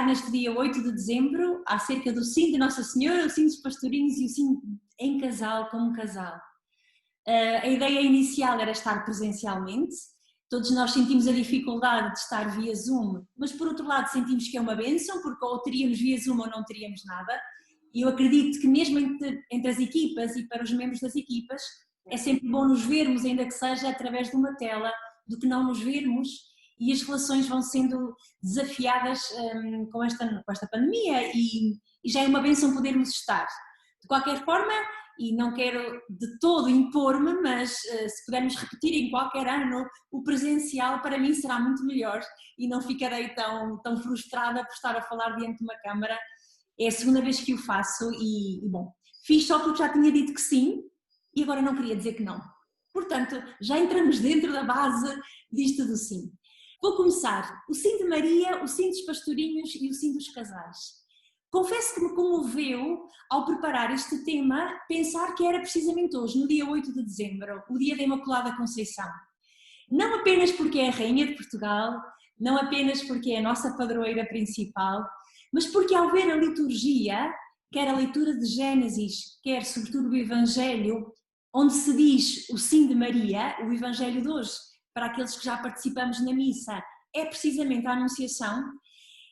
neste dia 8 de dezembro acerca do sim de Nossa Senhora, o sim dos pastorinhos e o sim em casal como casal. A ideia inicial era estar presencialmente, todos nós sentimos a dificuldade de estar via Zoom, mas por outro lado sentimos que é uma bênção, porque ou teríamos via Zoom ou não teríamos nada, e eu acredito que mesmo entre as equipas e para os membros das equipas, é sempre bom nos vermos, ainda que seja através de uma tela, do que não nos vermos, e as relações vão sendo desafiadas com esta pandemia e já é uma bênção podermos estar. De qualquer forma, e não quero de todo impor-me, mas se pudermos repetir em qualquer ano, o presencial para mim será muito melhor e não ficarei tão frustrada por estar a falar diante de uma câmara. É a segunda vez que o faço e bom, fiz só porque já tinha dito que sim e agora não queria dizer que não. Portanto, já entramos dentro da base disto do sim. Vou começar. O sim de Maria, o sim dos pastorinhos e o sim dos casais. Confesso que me comoveu, ao preparar este tema, pensar que era precisamente hoje, no dia 8 de dezembro, o dia da Imaculada Conceição. Não apenas porque é a Rainha de Portugal, não apenas porque é a nossa padroeira principal, mas porque ao ver a liturgia, quer a leitura de Gênesis, quer sobretudo o Evangelho, onde se diz o sim de Maria, o Evangelho de hoje, para aqueles que já participamos na missa, é precisamente a Anunciação,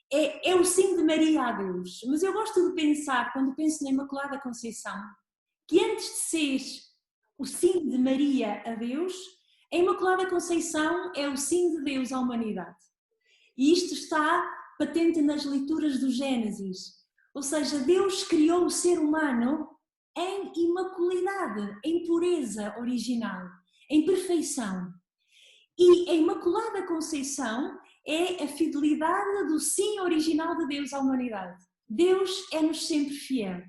é o sim de Maria a Deus. Mas eu gosto de pensar, quando penso na Imaculada Conceição, que antes de ser o sim de Maria a Deus, a Imaculada Conceição é o sim de Deus à humanidade. E isto está patente nas leituras do Gênesis. Ou seja, Deus criou o ser humano em imaculidade, em pureza original, em perfeição. E a Imaculada Conceição é a fidelidade do sim original de Deus à humanidade. Deus é-nos sempre fiel.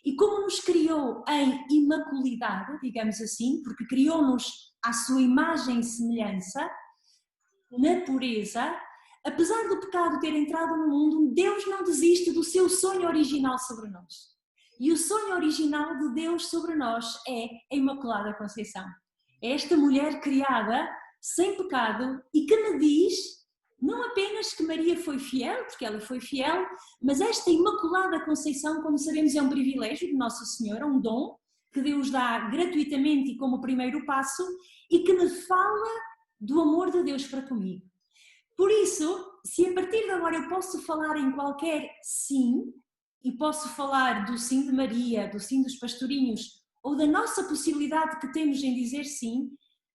E como nos criou em imaculidade, digamos assim, porque criou-nos à sua imagem e semelhança, na pureza, apesar do pecado ter entrado no mundo, Deus não desiste do seu sonho original sobre nós. E o sonho original de Deus sobre nós é a Imaculada Conceição. É esta mulher criada sem pecado e que me diz não apenas que Maria foi fiel, porque ela foi fiel, mas esta Imaculada Conceição, como sabemos, é um privilégio de Nossa Senhora, um dom que Deus dá gratuitamente e como primeiro passo e que me fala do amor de Deus para comigo. Por isso, se a partir de agora eu posso falar em qualquer sim, e posso falar do sim de Maria, do sim dos pastorinhos, ou da nossa possibilidade que temos em dizer sim,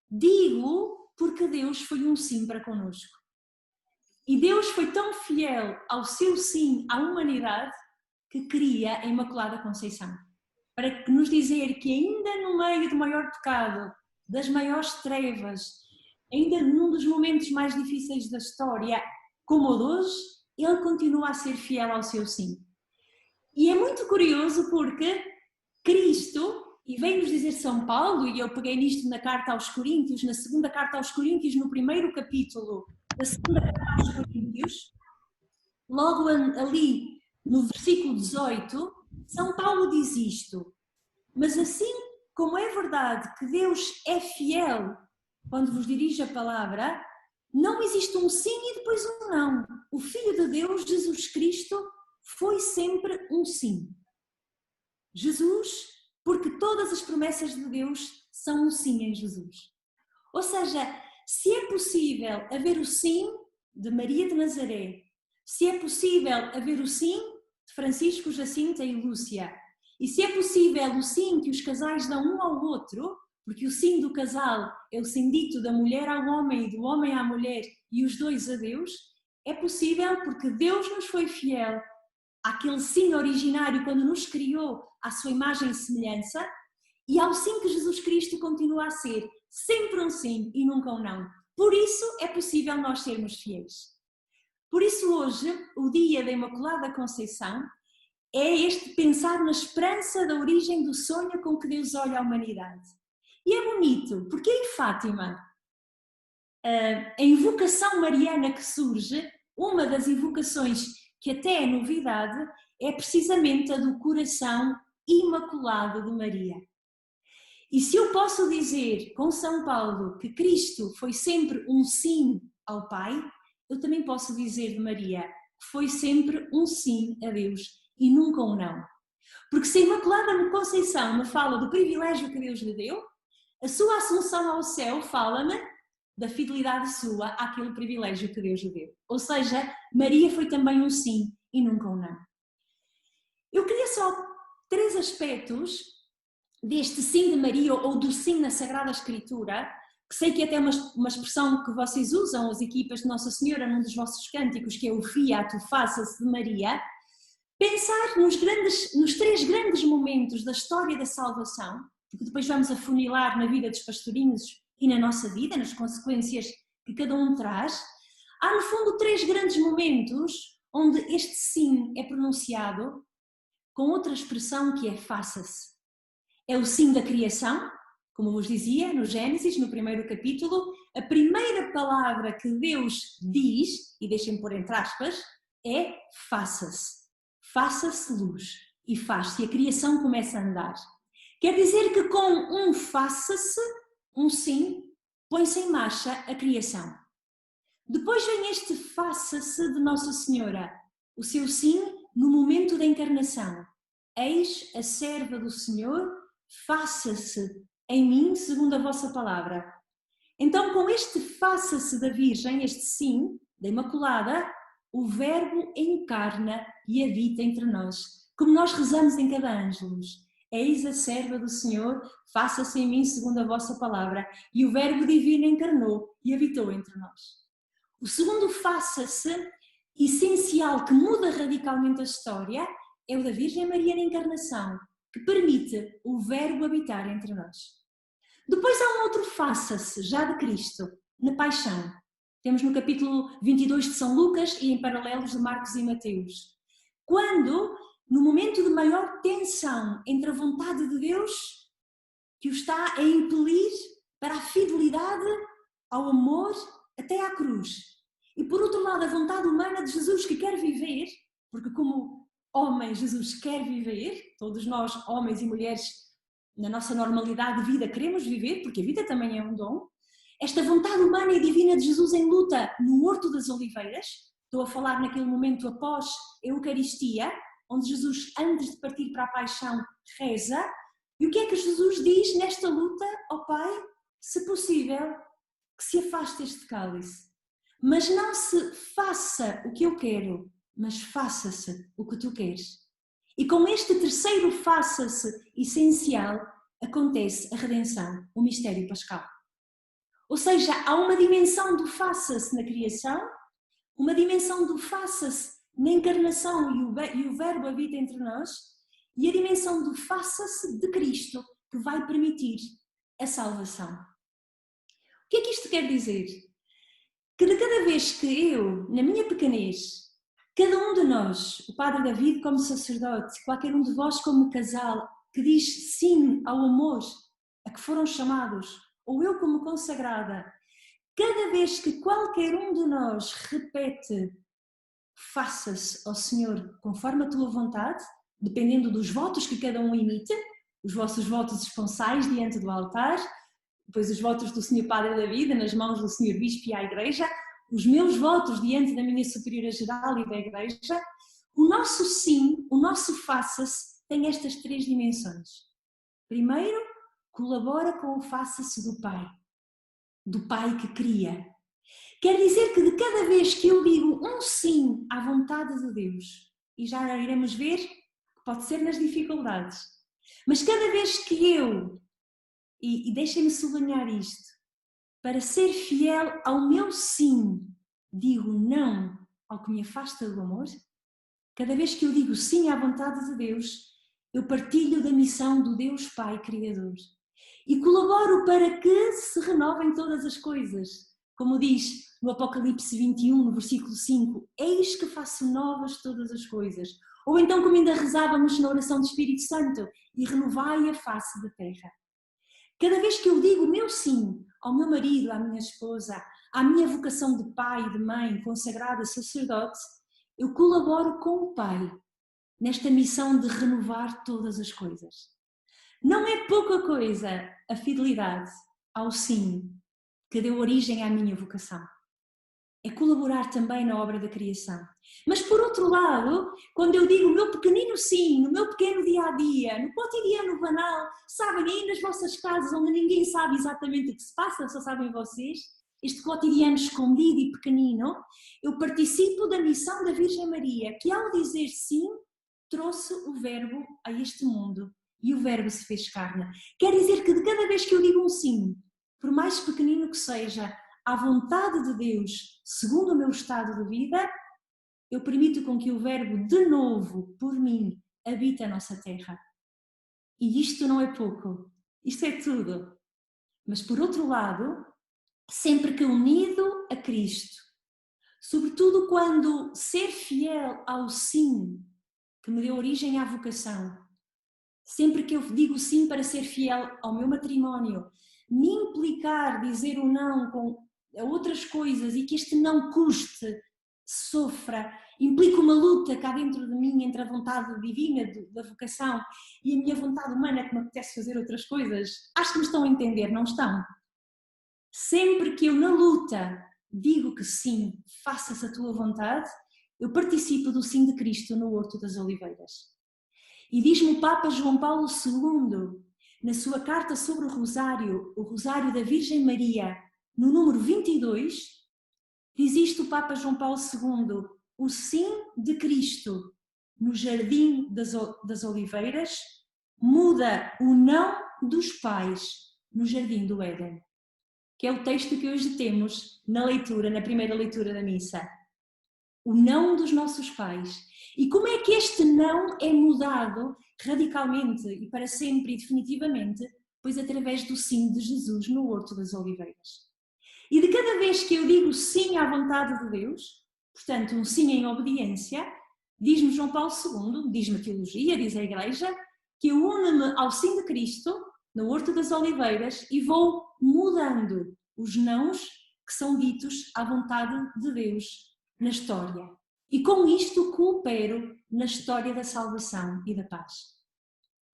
digo porque Deus foi um sim para connosco. E Deus foi tão fiel ao seu sim à humanidade que cria a Imaculada Conceição. Para nos dizer que ainda no meio do maior pecado, das maiores trevas, ainda num dos momentos mais difíceis da história, como o de hoje, ele continua a ser fiel ao seu sim. E é muito curioso porque Cristo, e vem-nos dizer São Paulo, e eu peguei nisto na carta aos Coríntios, na segunda carta aos Coríntios, no primeiro capítulo da segunda carta aos Coríntios, logo ali no versículo 18, São Paulo diz isto: mas assim como é verdade que Deus é fiel quando vos dirige a palavra, não existe um sim e depois um não. O Filho de Deus, Jesus Cristo, foi sempre um sim. Jesus, porque todas as promessas de Deus são um sim em Jesus. Ou seja, se é possível haver o sim de Maria de Nazaré, se é possível haver o sim de Francisco, Jacinta e Lúcia, e se é possível o sim que os casais dão um ao outro, porque o sim do casal é o sim dito da mulher ao homem e do homem à mulher e os dois a Deus, é possível porque Deus nos foi fiel àquele sim originário quando nos criou à sua imagem e semelhança e ao sim que Jesus Cristo continua a ser, sempre um sim e nunca um não. Por isso é possível nós sermos fiéis. Por isso hoje, o dia da Imaculada Conceição, é este pensar na esperança da origem do sonho com que Deus olha a humanidade. E é bonito, porque em Fátima, a invocação mariana que surge, uma das invocações que até é novidade, é precisamente a do coração imaculado de Maria. E se eu posso dizer com São Paulo que Cristo foi sempre um sim ao Pai, eu também posso dizer de Maria foi sempre um sim a Deus e nunca um não. Porque se a Imaculada Conceição me fala do privilégio que Deus lhe deu, a sua assunção ao céu fala-me da fidelidade sua àquele privilégio que Deus lhe deu. Ou seja, Maria foi também um sim e nunca um não. Eu queria só 3 aspectos deste sim de Maria ou do sim na Sagrada Escritura, que sei que até é uma expressão que vocês usam, as equipas de Nossa Senhora, num dos vossos cânticos, que é o Fiat, o Faça-se de Maria. Pensar nos 3 grandes momentos da história da salvação, porque depois vamos afunilar na vida dos pastorinhos e na nossa vida, nas consequências que cada um traz. Há, no fundo, 3 grandes momentos onde este sim é pronunciado com outra expressão que é faça-se. É o sim da criação, como vos dizia, no Gênesis, no primeiro capítulo, a primeira palavra que Deus diz, e deixem-me pôr entre aspas, é faça-se. Faça-se luz e faz-se, e a criação começa a andar. Quer dizer que com um faça-se, um sim, põe-se em marcha a criação. Depois vem este faça-se de Nossa Senhora, o seu sim no momento da encarnação. Eis a serva do Senhor, faça-se em mim segundo a vossa palavra. Então, com este faça-se da Virgem, este sim, da Imaculada, o Verbo encarna e habita entre nós, como nós rezamos em cada Ângelus. Eis a serva do Senhor, faça-se em mim segundo a vossa palavra. E o Verbo divino encarnou e habitou entre nós. O segundo faça-se, essencial, que muda radicalmente a história, é o da Virgem Maria na encarnação, que permite o Verbo habitar entre nós. Depois há um outro faça-se, já de Cristo, na paixão. Temos no capítulo 22 de São Lucas e em paralelos de Marcos e Mateus. Quando, no momento de maior tensão entre a vontade de Deus, que o está a impelir para a fidelidade, ao amor, até à cruz. E por outro lado, a vontade humana de Jesus que quer viver, porque como homem Jesus quer viver, todos nós, homens e mulheres, na nossa normalidade de vida, queremos viver, porque a vida também é um dom. Esta vontade humana e divina de Jesus em luta no Horto das Oliveiras, estou a falar naquele momento após a Eucaristia, onde Jesus, antes de partir para a paixão, reza. E o que é que Jesus diz nesta luta? Ó Pai, se possível, que se afaste este cálice. Mas não se faça o que eu quero, mas faça-se o que tu queres. E com este terceiro faça-se essencial, acontece a redenção, o mistério pascal. Ou seja, há uma dimensão do faça-se na criação, uma dimensão do faça-se na encarnação e o Verbo habita entre nós, e a dimensão do faça-se de Cristo, que vai permitir a salvação. O que é que isto quer dizer? Que de cada vez que eu, na minha pequenez, cada um de nós, o Padre David como sacerdote, qualquer um de vós como casal, que diz sim ao amor a que foram chamados, ou eu como consagrada, cada vez que qualquer um de nós repete faça-se ao Senhor conforme a tua vontade, dependendo dos votos que cada um emite, os vossos votos esponsais diante do altar, depois os votos do Senhor Padre da Vida nas mãos do Senhor Bispo e à Igreja, os meus votos diante da minha Superiora Geral e da Igreja, o nosso sim, o nosso faça-se tem estas 3 dimensões. Primeiro, colabora com o faça-se do Pai que cria. Quer dizer que de cada vez que eu digo um sim à vontade de Deus, e já iremos ver que pode ser nas dificuldades, mas cada vez que eu, e deixem-me sublinhar isto, para ser fiel ao meu sim, digo não ao que me afasta do amor, cada vez que eu digo sim à vontade de Deus, eu partilho da missão do Deus Pai Criador e colaboro para que se renovem todas as coisas. Como diz no Apocalipse 21, no versículo 5, eis que faço novas todas as coisas. Ou então como ainda rezávamos na oração do Espírito Santo, e renovai a face da terra. Cada vez que eu digo o meu sim ao meu marido, à minha esposa, à minha vocação de pai, de mãe, consagrada, sacerdote, eu colaboro com o Pai nesta missão de renovar todas as coisas. Não é pouca coisa a fidelidade ao sim que deu origem à minha vocação. é colaborar também na obra da criação. Mas por outro lado, quando eu digo o meu pequenino sim, no meu pequeno dia-a-dia, no cotidiano banal, sabem, aí nas vossas casas onde ninguém sabe exatamente o que se passa, só sabem vocês, este cotidiano escondido e pequenino, eu participo da missão da Virgem Maria, que ao dizer sim, trouxe o verbo a este mundo. E o verbo se fez carne. Quer dizer que de cada vez que eu digo um sim, por mais pequenino que seja, à vontade de Deus, segundo o meu estado de vida, eu permito com que o verbo de novo, por mim, habite a nossa terra. E isto não é pouco, isto é tudo. Mas por outro lado, sempre que unido a Cristo, sobretudo quando ser fiel ao sim que me deu origem à vocação, sempre que eu digo sim para ser fiel ao meu matrimónio, me implicar dizer o não a outras coisas e que este não custe, sofra, implica uma luta cá dentro de mim entre a vontade divina da vocação e a minha vontade humana que me apetece fazer outras coisas. Acho que me estão a entender, não estão? Sempre que eu na luta digo que sim, faça-se a tua vontade, eu participo do sim de Cristo no Horto das Oliveiras. E diz-me o Papa João Paulo II, na sua carta sobre o Rosário da Virgem Maria, no número 22, diz isto o Papa João Paulo II, o sim de Cristo no Jardim das Oliveiras muda o não dos pais no Jardim do Éden, que é o texto que hoje temos na leitura, na primeira leitura da missa. O não dos nossos pais. E como é que este não é mudado radicalmente e para sempre e definitivamente? Pois através do sim de Jesus no Horto das Oliveiras. E de cada vez que eu digo sim à vontade de Deus, portanto um sim em obediência, diz-me João Paulo II, diz-me a teologia, diz a Igreja, que eu uno-me ao sim de Cristo no Horto das Oliveiras e vou mudando os nãos que são ditos à vontade de Deus na história. E com isto coopero na história da salvação e da paz.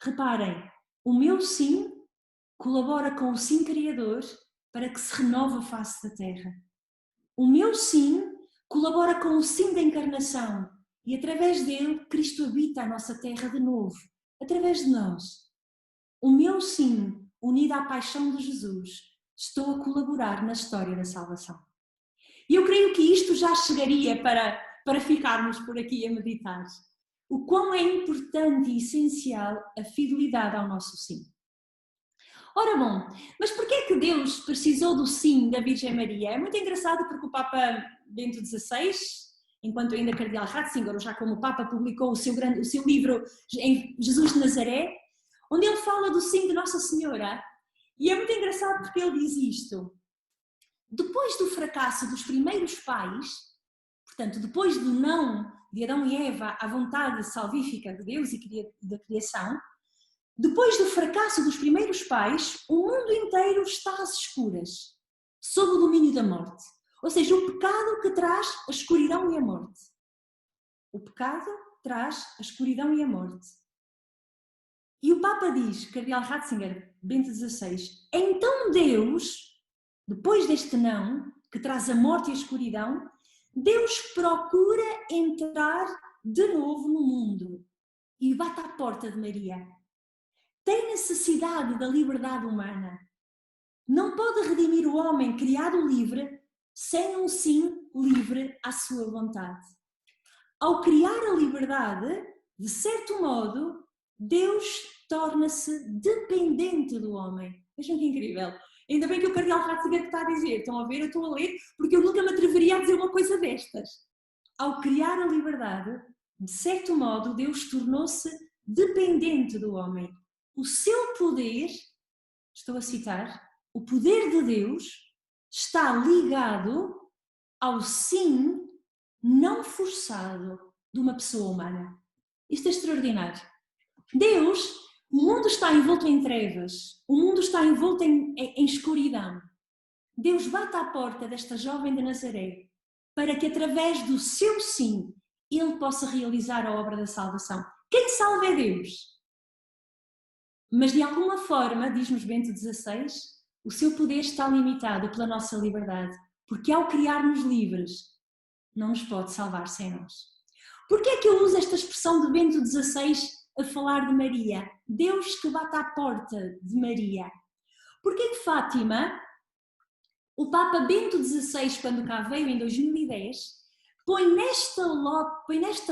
Reparem, o meu sim colabora com o sim criador para que se renove a face da terra. O meu sim colabora com o sim da encarnação e através dele Cristo habita a nossa terra de novo, através de nós. O meu sim, unido à paixão de Jesus, estou a colaborar na história da salvação. E eu creio que isto já chegaria para ficarmos por aqui a meditar. O quão é importante e essencial a fidelidade ao nosso sim. Ora bom, mas porquê é que Deus precisou do sim da Virgem Maria? É muito engraçado porque o Papa Bento XVI, enquanto ainda Cardeal Ratzinger, ou já como Papa, publicou o seu livro Jesus de Nazaré, onde ele fala do sim de Nossa Senhora. E é muito engraçado porque ele diz isto. Depois do fracasso dos primeiros pais, portanto, depois do não de Adão e Eva à vontade salvífica de Deus e da criação, depois do fracasso dos primeiros pais, o mundo inteiro está às escuras, sob o domínio da morte. Ou seja, o pecado que traz a escuridão e a morte. O pecado traz a escuridão e a morte. E o Papa diz, Cardeal Ratzinger, Bento XVI, então Deus, depois deste não, que traz a morte e a escuridão, Deus procura entrar de novo no mundo e bate à porta de Maria. Tem necessidade da liberdade humana. Não pode redimir o homem criado livre sem um sim livre à sua vontade. Ao criar a liberdade, de certo modo, Deus torna-se dependente do homem. Vejam que incrível. Ainda bem que o Cardeal Ratzinger está a dizer. Estão a ver? Eu estou a ler porque eu nunca me atreveria a dizer uma coisa destas. Ao criar a liberdade, de certo modo, Deus tornou-se dependente do homem. O seu poder, estou a citar, o poder de Deus está ligado ao sim não forçado de uma pessoa humana. Isto é extraordinário. Deus, o mundo está envolto em trevas, o mundo está envolto em escuridão. Deus bate à porta desta jovem de Nazaré para que através do seu sim ele possa realizar a obra da salvação. Quem salva é Deus. Mas de alguma forma, diz-nos Bento XVI, o seu poder está limitado pela nossa liberdade. porque ao criar-nos livres, não nos pode salvar sem nós. Porquê é que eu uso esta expressão de Bento XVI a falar de Maria? Deus que bate à porta de Maria. Porquê que Fátima, o Papa Bento XVI, quando cá veio em 2010, põe nesta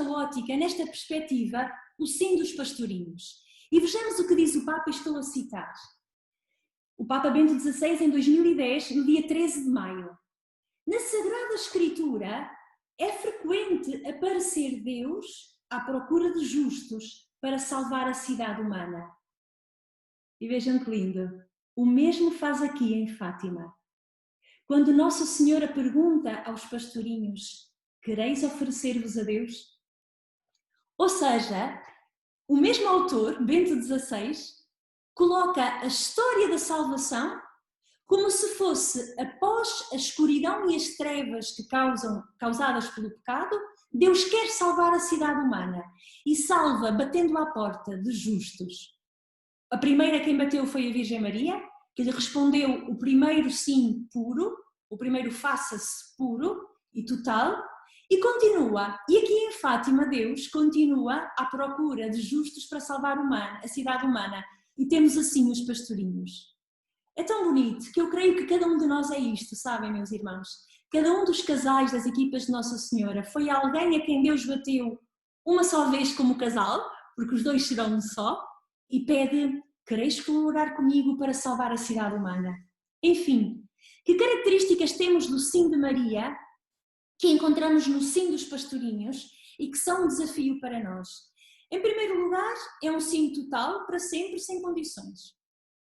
ótica, nesta perspectiva, o sim dos pastorinhos. E vejamos o que diz o Papa, estou a citar. O Papa Bento XVI, em 2010, no dia 13 de maio. Na Sagrada Escritura, é frequente aparecer Deus à procura de justos para salvar a cidade humana. E vejam que lindo. O mesmo faz aqui em Fátima. Quando Nossa Senhora pergunta aos pastorinhos: quereis oferecer-vos a Deus? Ou seja, o mesmo autor, Bento XVI, coloca a história da salvação como se fosse, após a escuridão e as trevas causadas pelo pecado, Deus quer salvar a cidade humana e salva batendo à porta de justos. A primeira quem bateu foi a Virgem Maria, que lhe respondeu o primeiro sim puro, o primeiro faça-se puro e total, e continua. E aqui em Fátima, Deus continua à procura de justos para salvar a cidade humana. E temos assim os pastorinhos. É tão bonito que eu creio que cada um de nós é isto, sabem, meus irmãos? Cada um dos casais das equipas de Nossa Senhora foi alguém a quem Deus bateu uma só vez como casal, porque os dois serão um só, e pede: quereis colaborar comigo para salvar a cidade humana? Enfim, que características temos do sim de Maria que encontramos no sim dos pastorinhos e que são um desafio para nós? Em primeiro lugar, é um sim total, para sempre, sem condições.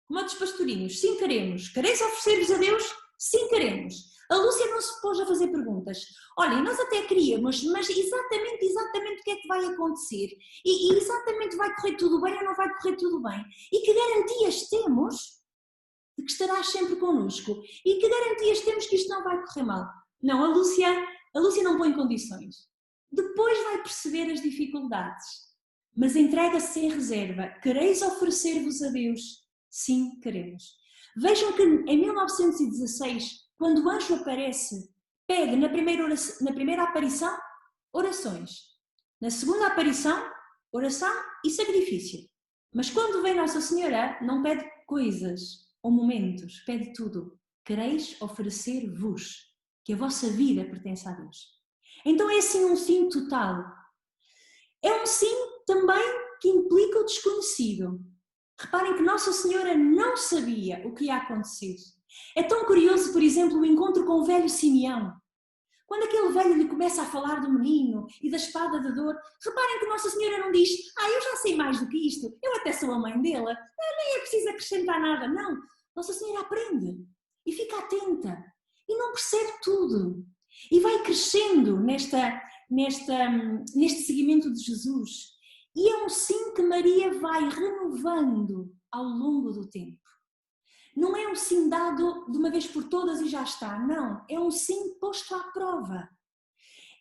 Como a dos pastorinhos: sim, queremos. Quereis oferecer-vos a Deus? Sim, queremos. A Lúcia não se pôs a fazer perguntas. Olha, nós até queríamos, mas exatamente o que é que vai acontecer? E exatamente vai correr tudo bem ou não vai correr tudo bem? E que garantias temos de que estarás sempre connosco? E que garantias temos que isto não vai correr mal? Não, a Lúcia não põe condições. Depois vai perceber as dificuldades, mas entrega-se sem reserva. Quereis oferecer-vos a Deus? Sim, queremos. Vejam que em 1916, quando o anjo aparece, pede na primeira aparição orações. Na segunda aparição, oração e sacrifício. Mas quando vem Nossa Senhora, não pede coisas ou momentos, pede tudo. Quereis oferecer-vos, que a vossa vida pertence a Deus. Então é assim um sim total. É um sim também que implica o desconhecido. Reparem que Nossa Senhora não sabia o que ia acontecer. É tão curioso, por exemplo, o encontro com o velho Simeão. Quando aquele velho lhe começa a falar do menino e da espada de dor, reparem que Nossa Senhora não diz: eu já sei mais do que isto, eu até sou a mãe dele, nem é preciso acrescentar nada. Não, Nossa Senhora aprende e fica atenta e não percebe tudo. E vai crescendo neste seguimento de Jesus. E é um sim que Maria vai renovando ao longo do tempo. Não é um sim dado de uma vez por todas e já está, não. É um sim posto à prova.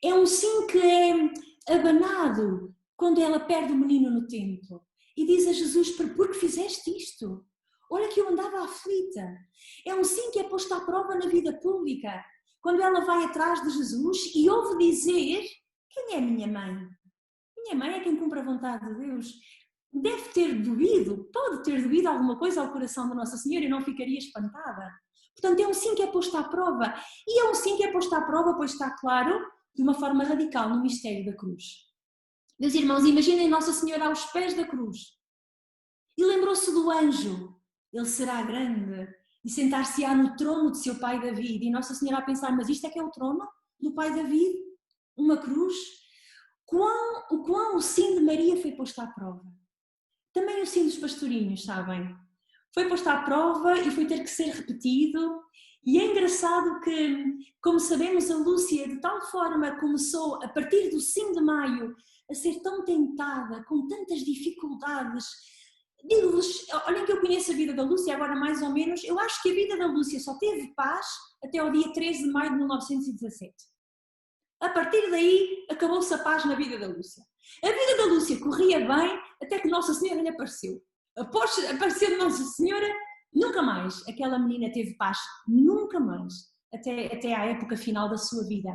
É um sim que é abanado quando ela perde o menino no templo. E diz a Jesus: por que fizeste isto? Olha que eu andava aflita. É um sim que é posto à prova na vida pública. Quando ela vai atrás de Jesus e ouve dizer: quem é minha mãe? Minha mãe é quem cumpre a vontade de Deus. Deve ter doído, pode ter doído alguma coisa ao coração da Nossa Senhora e não ficaria espantada. Portanto, é um sim que é posto à prova. E é um sim que é posto à prova, pois está claro, de uma forma radical no mistério da cruz. Meus irmãos, imaginem Nossa Senhora aos pés da cruz. E lembrou-se do anjo. Ele será grande e sentar-se-á no trono de seu pai David. E Nossa Senhora a pensar: mas isto é que é o trono do pai David? Uma cruz? O quão o sim de Maria foi posto à prova. Também o sim dos pastorinhos, sabem? Foi posto à prova e foi ter que ser repetido. E é engraçado que, como sabemos, a Lúcia de tal forma começou, a partir do sim de maio, a ser tão tentada, com tantas dificuldades. Digo-vos, olhem que eu conheço a vida da Lúcia agora mais ou menos, eu acho que a vida da Lúcia só teve paz até ao dia 13 de maio de 1917. A partir daí, acabou-se a paz na vida da Lúcia. A vida da Lúcia corria bem até que Nossa Senhora lhe apareceu. Após aparecer Nossa Senhora, nunca mais aquela menina teve paz. Nunca mais. até à época final da sua vida.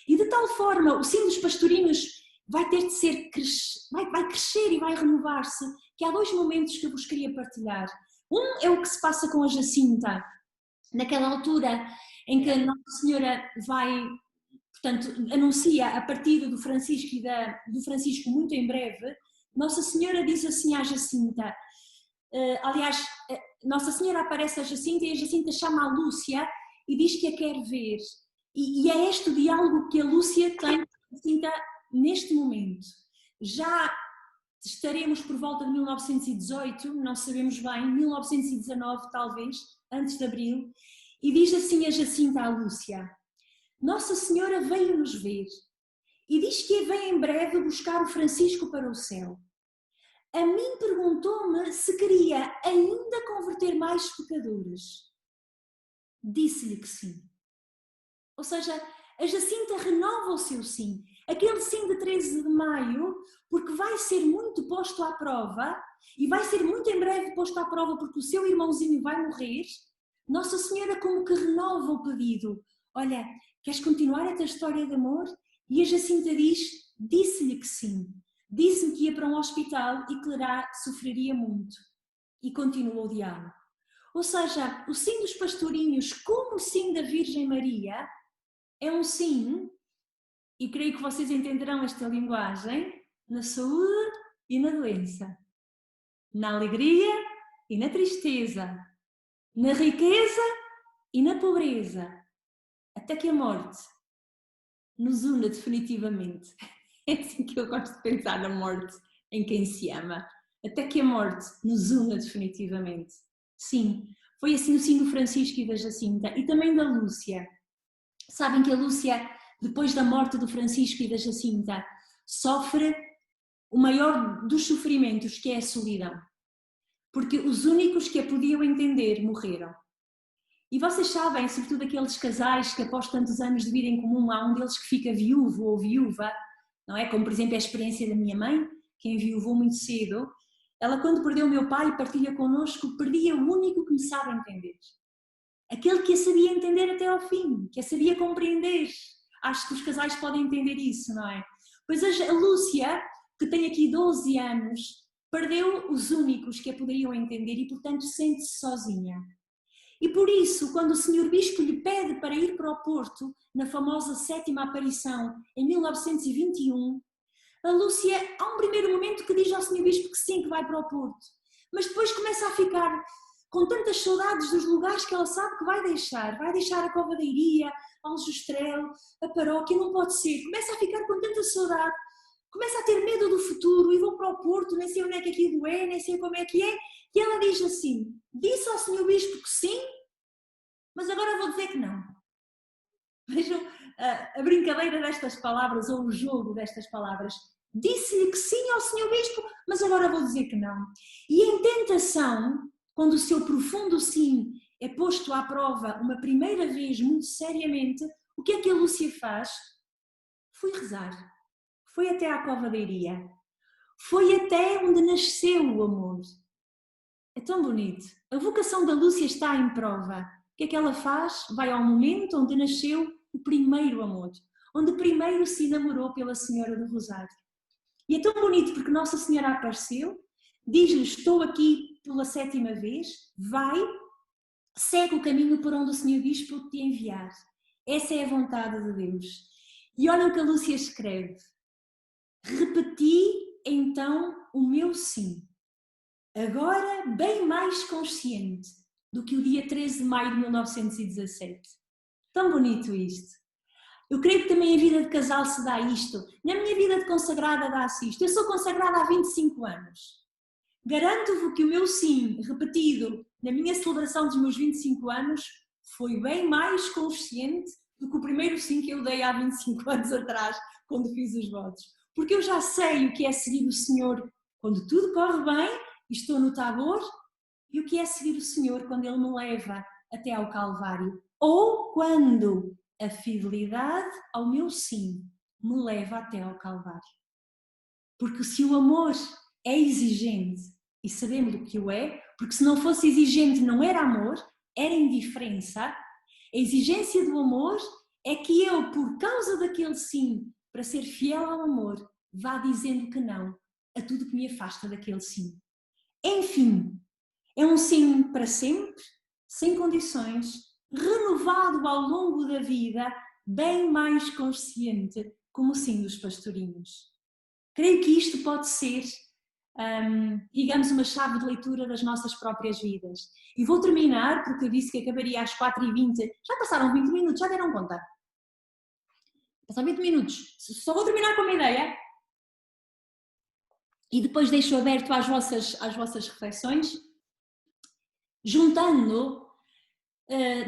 E de tal forma, o sim dos pastorinhos vai ter de ser, vai crescer e vai renovar-se, que há 2 momentos que eu vos queria partilhar. Um é o que se passa com a Jacinta, naquela altura em que a Nossa Senhora vai, portanto, anuncia a partida do Francisco do Francisco muito em breve. Nossa Senhora diz assim à Jacinta, aliás, Nossa Senhora aparece a Jacinta e a Jacinta chama a Lúcia e diz que a quer ver. E é este o diálogo que a Lúcia tem com a Jacinta neste momento. Já estaremos por volta de 1918, não sabemos bem, 1919 talvez, antes de abril, e diz assim a Jacinta à Lúcia: Nossa Senhora veio-nos ver e diz que vem em breve buscar o Francisco para o céu. A mim perguntou-me se queria ainda converter mais pecadores. Disse-lhe que sim. Ou seja, a Jacinta renova o seu sim. Aquele sim de 13 de maio, porque vai ser muito posto à prova, e vai ser muito em breve posto à prova porque o seu irmãozinho vai morrer. Nossa Senhora como que renova o pedido. Olha, queres continuar esta história de amor? E a Jacinta diz, disse-lhe que sim. Disse-me que ia para um hospital e que lá sofreria muito. E continua o diálogo. Ou seja, o sim dos pastorinhos, como o sim da Virgem Maria, é um sim, e creio que vocês entenderão esta linguagem, na saúde e na doença, na alegria e na tristeza, na riqueza e na pobreza, até que a morte nos una definitivamente. É assim que eu gosto de pensar na morte em quem se ama. Até que a morte nos una definitivamente. Sim, foi assim o sim do Francisco e da Jacinta e também da Lúcia. Sabem que a Lúcia, depois da morte do Francisco e da Jacinta, sofre o maior dos sofrimentos, que é a solidão. Porque os únicos que a podiam entender morreram. E vocês sabem, sobretudo aqueles casais que após tantos anos de vida em comum, há um deles que fica viúvo ou viúva, não é? Como por exemplo a experiência da minha mãe, que enviuvou muito cedo. Ela quando perdeu o meu pai partilha connosco, perdia o único que me sabe entender. Aquele que a sabia entender até ao fim, que a sabia compreender. Acho que os casais podem entender isso, não é? Pois a Lúcia, que tem aqui 12 anos, perdeu os únicos que a poderiam entender e portanto sente-se sozinha. E por isso, quando o Sr. Bispo lhe pede para ir para o Porto, na famosa 7ª aparição, em 1921, a Lúcia, há um primeiro momento que diz ao Sr. Bispo que sim, que vai para o Porto. Mas depois começa a ficar com tantas saudades dos lugares que ela sabe que vai deixar. Vai deixar a Cova da Iria, Aljustrel, a paróquia, não pode ser. Começa a ficar com tanta saudade, começa a ter medo do futuro e vou para o Porto, nem sei onde é que aquilo é, nem sei como é que é. E ela diz assim, disse ao Sr. Bispo que sim, mas agora vou dizer que não. Vejam a brincadeira destas palavras, ou o jogo destas palavras. Disse-lhe que sim ao Sr. Bispo, mas agora vou dizer que não. E em tentação, quando o seu profundo sim é posto à prova uma primeira vez, muito seriamente, o que é que a Lúcia faz? Foi rezar. Foi até à Cova da Iria. Foi até onde nasceu o amor. É tão bonito. A vocação da Lúcia está em prova. O que é que ela faz? Vai ao momento onde nasceu o primeiro amor, onde primeiro se namorou pela Senhora do Rosário. E é tão bonito porque Nossa Senhora apareceu, diz-lhe, estou aqui pela 7ª vez, vai, segue o caminho por onde o Senhor Bispo te enviar. Essa é a vontade de Deus. E olha o que a Lúcia escreve. Repeti então o meu sim. Agora bem mais consciente do que o dia 13 de maio de 1917. Tão bonito isto. Eu creio que também a vida de casal se dá isto. Na minha vida de consagrada dá-se isto. Eu sou consagrada há 25 anos. Garanto-vos que o meu sim, repetido na minha celebração dos meus 25 anos, foi bem mais consciente do que o primeiro sim que eu dei há 25 anos atrás, quando fiz os votos. Porque eu já sei o que é seguir o Senhor quando tudo corre bem, e estou no Tabor, e o que é seguir o Senhor quando Ele me leva até ao Calvário. Ou quando a fidelidade ao meu sim me leva até ao Calvário. Porque se o amor é exigente, e sabemos o que o é, porque se não fosse exigente não era amor, era indiferença, A exigência do amor é que eu, por causa daquele sim, para ser fiel ao amor, vá dizendo que não a tudo que me afasta daquele sim. Enfim, é um sim para sempre, sem condições, renovado ao longo da vida, bem mais consciente, como o sim dos pastorinhos. Creio que isto pode ser, digamos, uma chave de leitura das nossas próprias vidas. E vou terminar, porque eu disse que acabaria às 4h20. Já passaram 20 minutos, já deram conta? Passaram 20 minutos. Só vou terminar com uma ideia. E depois deixo aberto às vossas reflexões. Juntando,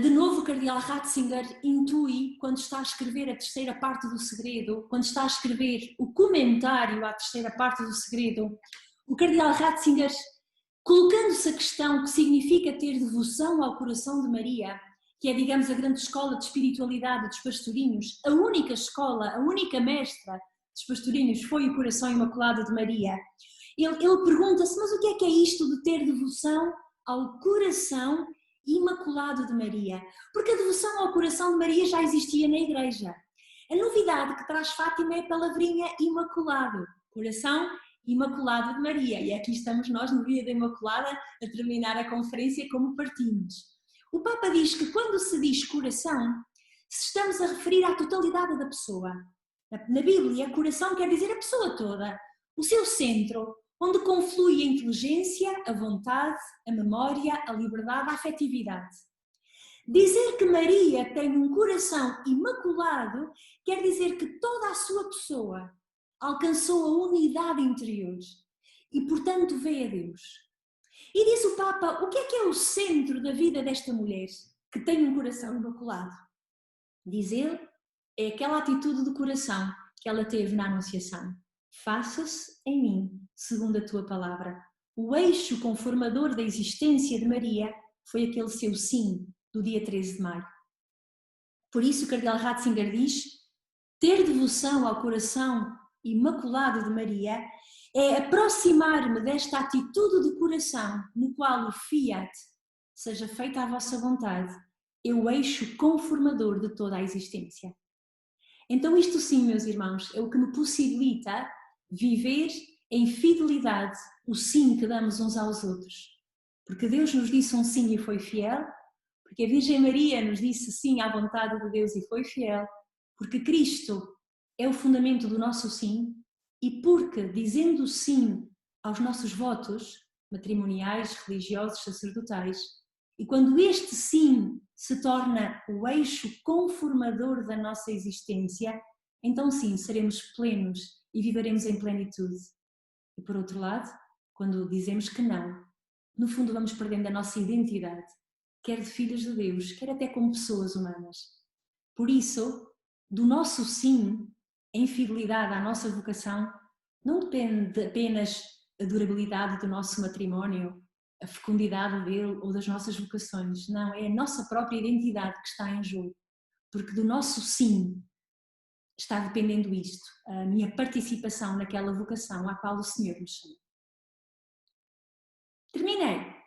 de novo, o cardeal Ratzinger intui, quando está a escrever a terceira parte do segredo, quando está a escrever o comentário à terceira parte do segredo, o cardeal Ratzinger, colocando-se a questão que significa ter devoção ao coração de Maria, que é, digamos, a grande escola de espiritualidade dos pastorinhos, a única escola, a única mestra dos pastorinhos foi o coração imaculado de Maria. Ele pergunta-se, mas o que é isto de ter devoção ao coração imaculado de Maria? Porque a devoção ao coração de Maria já existia na Igreja. A novidade que traz Fátima é a palavrinha imaculado, coração imaculado de Maria. E aqui estamos nós no dia da Imaculada a terminar a conferência como partimos. O Papa diz que quando se diz coração, se estamos a referir à totalidade da pessoa. Na Bíblia, coração quer dizer a pessoa toda, o seu centro, onde conflui a inteligência, a vontade, a memória, a liberdade, a afetividade. Dizer que Maria tem um coração imaculado quer dizer que toda a sua pessoa alcançou a unidade interior e, portanto, vê a Deus. E diz o Papa, o que é o centro da vida desta mulher que tem um coração imaculado? Diz ele, é aquela atitude do coração que ela teve na Anunciação. Faça-se em mim, segundo a tua palavra. O eixo conformador da existência de Maria foi aquele seu sim do dia 13 de maio. Por isso o cardeal Ratzinger diz, ter devoção ao coração imaculado de Maria é aproximar-me desta atitude de coração no qual o fiat, seja feita a vossa vontade, é o eixo conformador de toda a existência. Então isto sim, meus irmãos, é o que me possibilita viver em fidelidade o sim que damos uns aos outros. Porque Deus nos disse um sim e foi fiel, porque a Virgem Maria nos disse sim à vontade de Deus e foi fiel, porque Cristo é o fundamento do nosso sim e porque, dizendo sim aos nossos votos matrimoniais, religiosos, sacerdotais, e quando este sim se torna o eixo conformador da nossa existência, então sim, seremos plenos e viveremos em plenitude. E por outro lado, quando dizemos que não, no fundo vamos perdendo a nossa identidade, quer de filhos de Deus, quer até como pessoas humanas. Por isso, do nosso sim, em fidelidade à nossa vocação, não depende apenas a durabilidade do nosso matrimónio, a fecundidade dele ou das nossas vocações. Não, é a nossa própria identidade que está em jogo. Porque do nosso sim está dependendo isto, a minha participação naquela vocação à qual o Senhor me chama. Terminei.